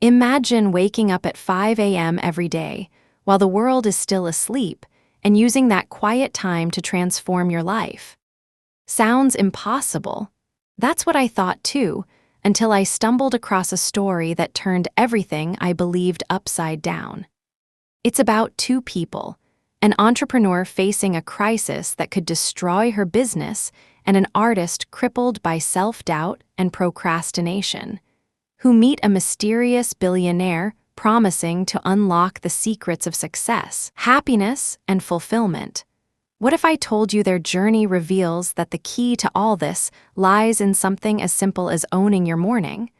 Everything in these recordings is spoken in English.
Imagine waking up at 5 a.m. every day, while the world is still asleep, and using that quiet time to transform your life. Sounds impossible. That's what I thought too, until I stumbled across a story that turned everything I believed upside down. It's about two people, an entrepreneur facing a crisis that could destroy her business and an artist crippled by self-doubt and procrastination, who meet a mysterious billionaire promising to unlock the secrets of success, happiness, and fulfillment. What if I told you their journey reveals that the key to all this lies in something as simple as owning your morning?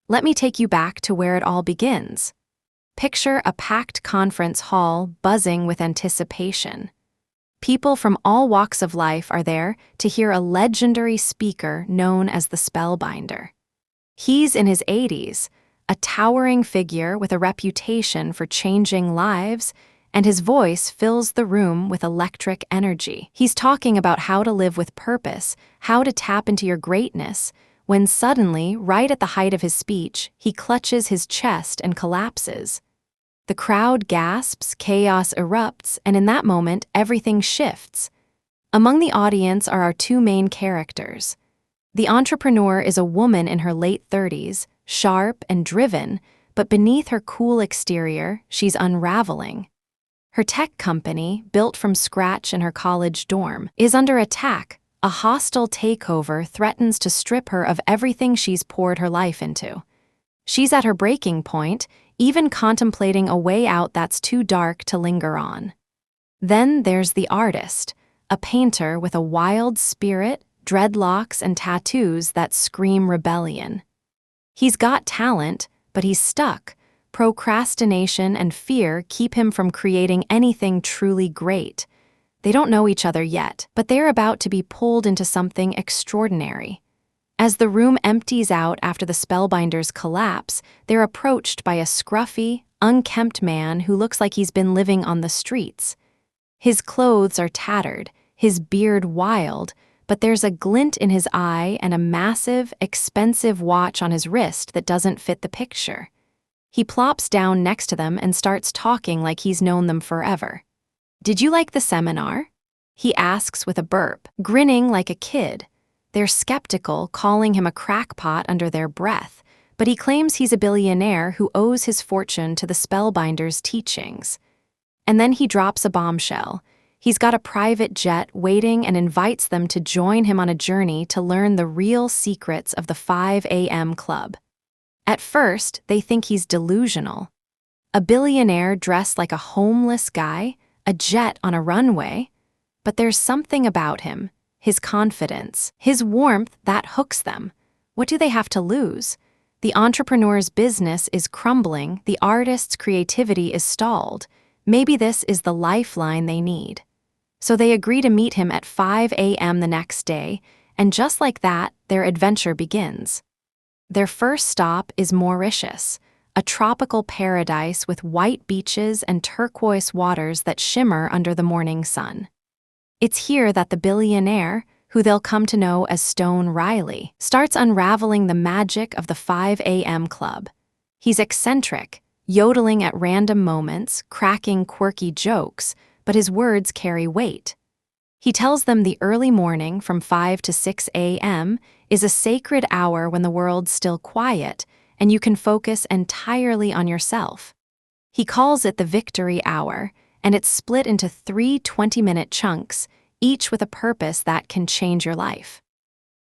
Let me take you back to where it all begins. Picture a packed conference hall buzzing with anticipation. People from all walks of life are there to hear a legendary speaker known as the Spellbinder. He's in his 80s, a towering figure with a reputation for changing lives, and his voice fills the room with electric energy. He's talking about how to live with purpose, how to tap into your greatness, when suddenly, right at the height of his speech, he clutches his chest and collapses. The crowd gasps, chaos erupts, and in that moment, everything shifts. Among the audience are our two main characters. The entrepreneur is a woman in her late 30s, sharp and driven, but beneath her cool exterior, she's unraveling. Her tech company, built from scratch in her college dorm, is under attack. A hostile takeover threatens to strip her of everything she's poured her life into. She's at her breaking point, even contemplating a way out that's too dark to linger on. Then there's the artist, a painter with a wild spirit, dreadlocks, and tattoos that scream rebellion. He's got talent, but he's stuck. Procrastination and fear keep him from creating anything truly great. They don't know each other yet, but they're about to be pulled into something extraordinary. As the room empties out after the Spellbinder's collapse, they're approached by a scruffy, unkempt man who looks like he's been living on the streets. His clothes are tattered, his beard wild, but there's a glint in his eye and a massive, expensive watch on his wrist that doesn't fit the picture. He plops down next to them and starts talking like he's known them forever. "Did you like the seminar?" he asks with a burp, grinning like a kid. They're skeptical, calling him a crackpot under their breath, but he claims he's a billionaire who owes his fortune to the Spellbinder's teachings. And then he drops a bombshell. He's got a private jet waiting and invites them to join him on a journey to learn the real secrets of the 5 a.m. club. At first, they think he's delusional. A billionaire dressed like a homeless guy, a jet on a runway. But there's something about him, his confidence, his warmth that hooks them. What do they have to lose? The entrepreneur's business is crumbling, the artist's creativity is stalled. Maybe this is the lifeline they need. So they agree to meet him at 5 a.m. the next day, and just like that, their adventure begins. Their first stop is Mauritius, a tropical paradise with white beaches and turquoise waters that shimmer under the morning sun. It's here that the billionaire, who they'll come to know as Stone Riley, starts unraveling the magic of the 5 a.m. club. He's eccentric, yodeling at random moments, cracking quirky jokes, but his words carry weight. He tells them the early morning from 5 to 6 a.m. is a sacred hour when the world's still quiet and you can focus entirely on yourself. He calls it the victory hour, and it's split into 3 20-minute chunks, each with a purpose that can change your life.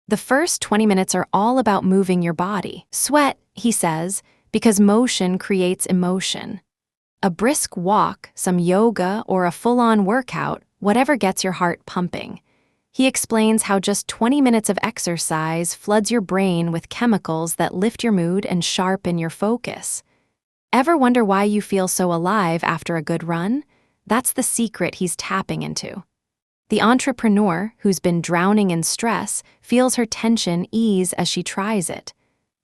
The first 20 minutes are all about moving your body. Sweat, he says, because motion creates emotion. A brisk walk, some yoga, or a full-on workout, whatever gets your heart pumping. He explains how just 20 minutes of exercise floods your brain with chemicals that lift your mood and sharpen your focus. Ever wonder why you feel so alive after a good run? That's the secret he's tapping into. The entrepreneur, who's been drowning in stress, feels her tension ease as she tries it.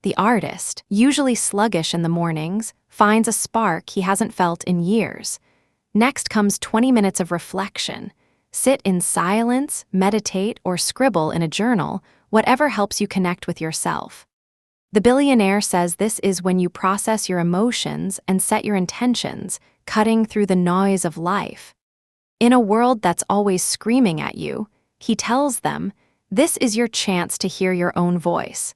The artist, usually sluggish in the mornings, finds a spark he hasn't felt in years. Next comes 20 minutes of reflection. Sit in silence, meditate, or scribble in a journal, whatever helps you connect with yourself. The billionaire says this is when you process your emotions and set your intentions, cutting through the noise of life. In a world that's always screaming at you, he tells them, this is your chance to hear your own voice.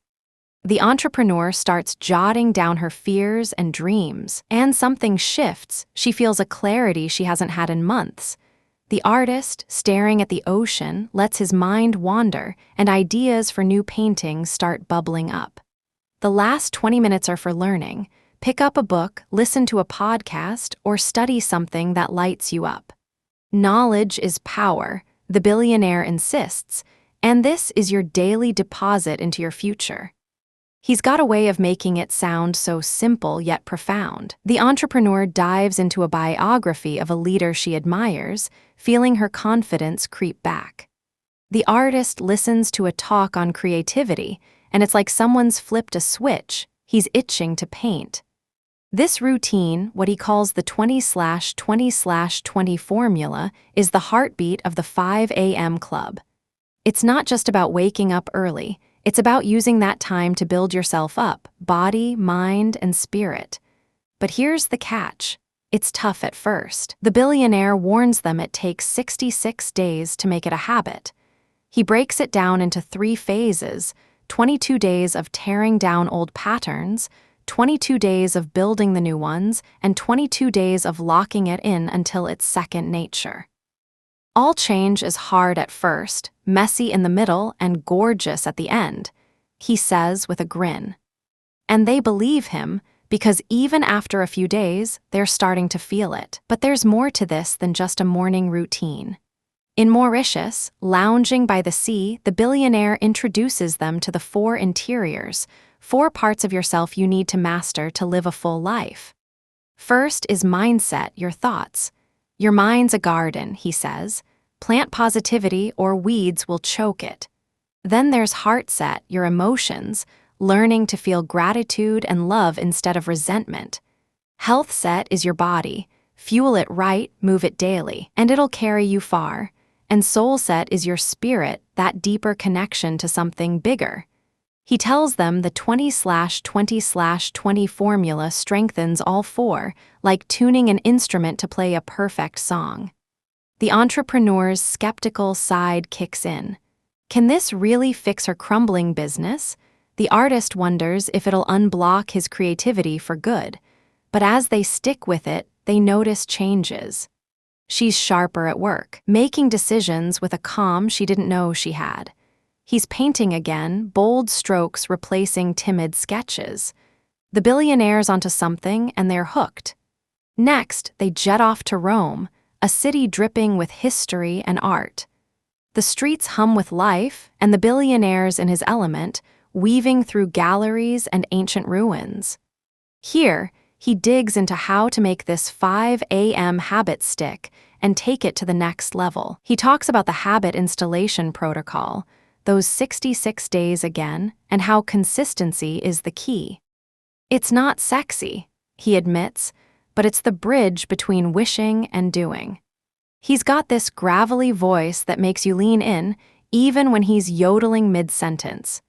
The entrepreneur starts jotting down her fears and dreams, and something shifts. She feels a clarity she hasn't had in months. The artist, staring at the ocean, lets his mind wander, and ideas for new paintings start bubbling up. The last 20 minutes are for learning. Pick up a book, listen to a podcast, or study something that lights you up. Knowledge is power, the billionaire insists, and this is your daily deposit into your future. He's got a way of making it sound so simple yet profound. The entrepreneur dives into a biography of a leader she admires, feeling her confidence creep back. The artist listens to a talk on creativity, and it's like someone's flipped a switch. He's itching to paint. This routine, what he calls the 20/20/20 formula, is the heartbeat of the 5 a.m. club. It's not just about waking up early. It's about using that time to build yourself up, body, mind, and spirit. But here's the catch. It's tough at first. The billionaire warns them it takes 66 days to make it a habit. He breaks it down into 3 phases: 22 days of tearing down old patterns, 22 days of building the new ones, and 22 days of locking it in until it's second nature. All change is hard at first, messy in the middle, and gorgeous at the end, he says with a grin. And they believe him, because even after a few days, they're starting to feel it. But there's more to this than just a morning routine. In Mauritius, lounging by the sea, the billionaire introduces them to the 4 interiors, 4 parts of yourself you need to master to live a full life. First is mindset, your thoughts. Your mind's a garden, he says. Plant positivity or weeds will choke it. Then there's heart set, your emotions, learning to feel gratitude and love instead of resentment. Health set is your body. Fuel it right, move it daily, and it'll carry you far. And soul set is your spirit, that deeper connection to something bigger. He tells them the 20/20/20 formula strengthens all 4, like tuning an instrument to play a perfect song. The entrepreneur's skeptical side kicks in. Can this really fix her crumbling business? The artist wonders if it'll unblock his creativity for good. But as they stick with it, they notice changes. She's sharper at work, making decisions with a calm she didn't know she had. He's painting again, bold strokes replacing timid sketches. The billionaire's onto something, and they're hooked. Next, they jet off to Rome, a city dripping with history and art. The streets hum with life, and the billionaire's in his element, weaving through galleries and ancient ruins. Here, he digs into how to make this 5 a.m. habit stick and take it to the next level. He talks about the habit installation protocol, those 66 days again, and how consistency is the key. It's not sexy, he admits, but it's the bridge between wishing and doing. He's got this gravelly voice that makes you lean in, even when he's yodeling mid-sentence.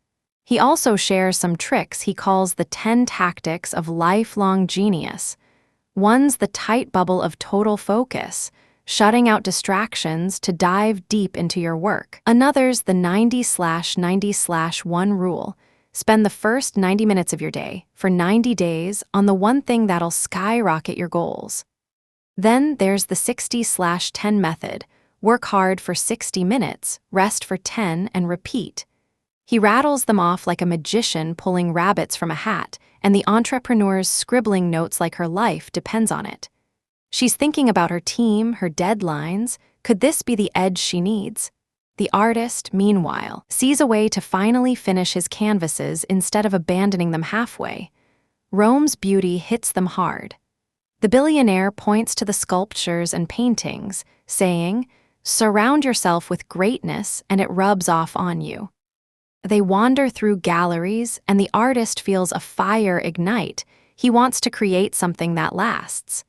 He also shares some tricks he calls the 10 tactics of lifelong genius. One's the tight bubble of total focus, shutting out distractions to dive deep into your work. Another's the 90/90/1 rule. Spend the first 90 minutes of your day, for 90 days, on the one thing that'll skyrocket your goals. Then there's the 60/10 method. Work hard for 60 minutes, rest for 10, and repeat. He rattles them off like a magician pulling rabbits from a hat, and the entrepreneur's scribbling notes like her life depends on it. She's thinking about her team, her deadlines. Could this be the edge she needs? The artist, meanwhile, sees a way to finally finish his canvases instead of abandoning them halfway. Rome's beauty hits them hard. The billionaire points to the sculptures and paintings, saying, "Surround yourself with greatness and it rubs off on you." They wander through galleries, and the artist feels a fire ignite. He wants to create something that lasts.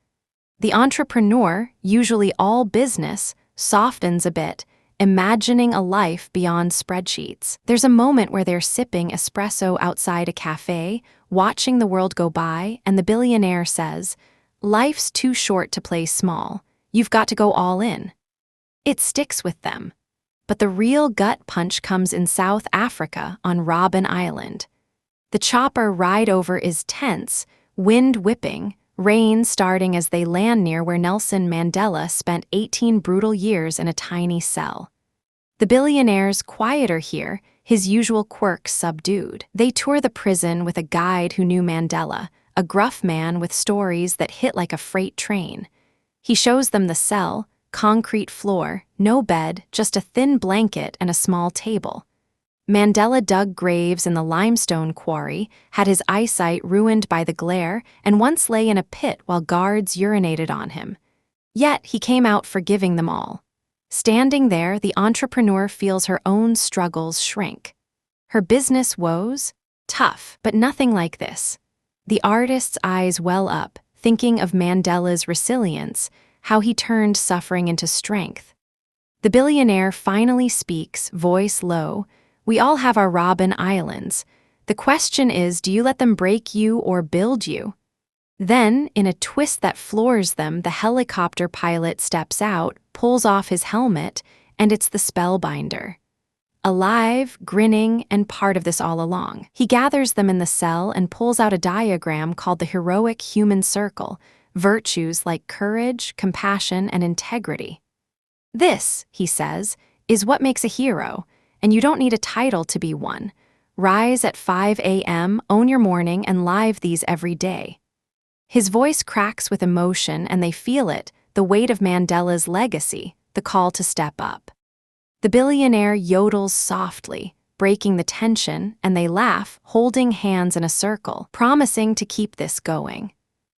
The entrepreneur, usually all business, softens a bit, imagining a life beyond spreadsheets. There's a moment where they're sipping espresso outside a cafe, watching the world go by, and the billionaire says, "Life's too short to play small. You've got to go all in." It sticks with them. But the real gut punch comes in South Africa on Robin Island. The chopper ride over is tense, wind whipping, rain starting as they land near where Nelson Mandela spent 18 brutal years in a tiny cell. The billionaire's quieter here, his usual quirks subdued. They tour the prison with a guide who knew Mandela, a gruff man with stories that hit like a freight train. He shows them the cell, concrete floor, no bed, just a thin blanket and a small table. Mandela dug graves in the limestone quarry, had his eyesight ruined by the glare, and once lay in a pit while guards urinated on him. Yet he came out forgiving them all. Standing there, the entrepreneur feels her own struggles shrink. Her business woes? Tough, but nothing like this. The artist's eyes well up, thinking of Mandela's resilience, how he turned suffering into strength. The billionaire finally speaks, voice low. "We all have our Robin Islands. The question is, do you let them break you or build you?" Then, in a twist that floors them, the helicopter pilot steps out, pulls off his helmet, and it's the Spellbinder. Alive, grinning, and part of this all along. He gathers them in the cell and pulls out a diagram called the heroic human circle, virtues like courage, compassion, and integrity. "This," he says, "is what makes a hero, and you don't need a title to be one. Rise at 5 a.m., own your morning, and live these every day." His voice cracks with emotion, and they feel it, the weight of Mandela's legacy, the call to step up. The billionaire yodels softly, breaking the tension, and they laugh, holding hands in a circle, promising to keep this going.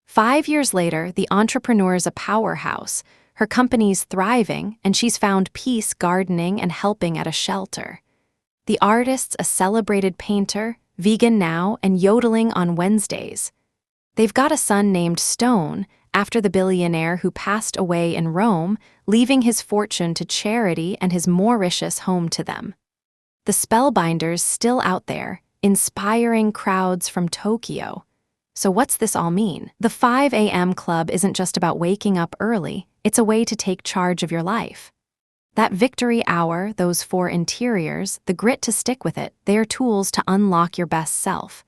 5 years later, the entrepreneur's a powerhouse. Her company's thriving, and she's found peace gardening and helping at a shelter. The artist's a celebrated painter, vegan now, and yodeling on Wednesdays. They've got a son named Stone, after the billionaire who passed away in Rome, leaving his fortune to charity and his Mauritius home to them. The Spellbinder's still out there, inspiring crowds from Tokyo. So what's this all mean? The 5 a.m. club isn't just about waking up early, it's a way to take charge of your life. That victory hour, those 4 interiors, the grit to stick with it, they are tools to unlock your best self.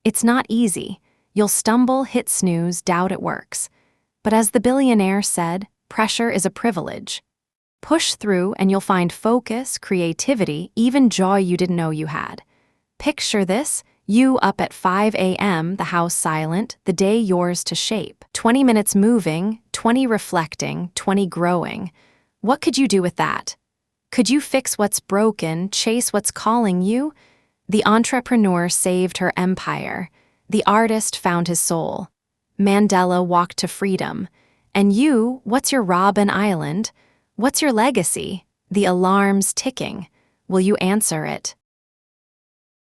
It's not easy. You'll stumble, hit snooze, doubt it works. But as the billionaire said, pressure is a privilege. Push through and you'll find focus, creativity, even joy you didn't know you had. Picture this, you up at 5 a.m., the house silent, the day yours to shape. 20 minutes moving, 20 reflecting, 20 growing. What could you do with that? Could you fix what's broken, chase what's calling you? The entrepreneur saved her empire. The artist found his soul. Mandela walked to freedom. And you, what's your Robin Island? What's your legacy? The alarm's ticking. Will you answer it?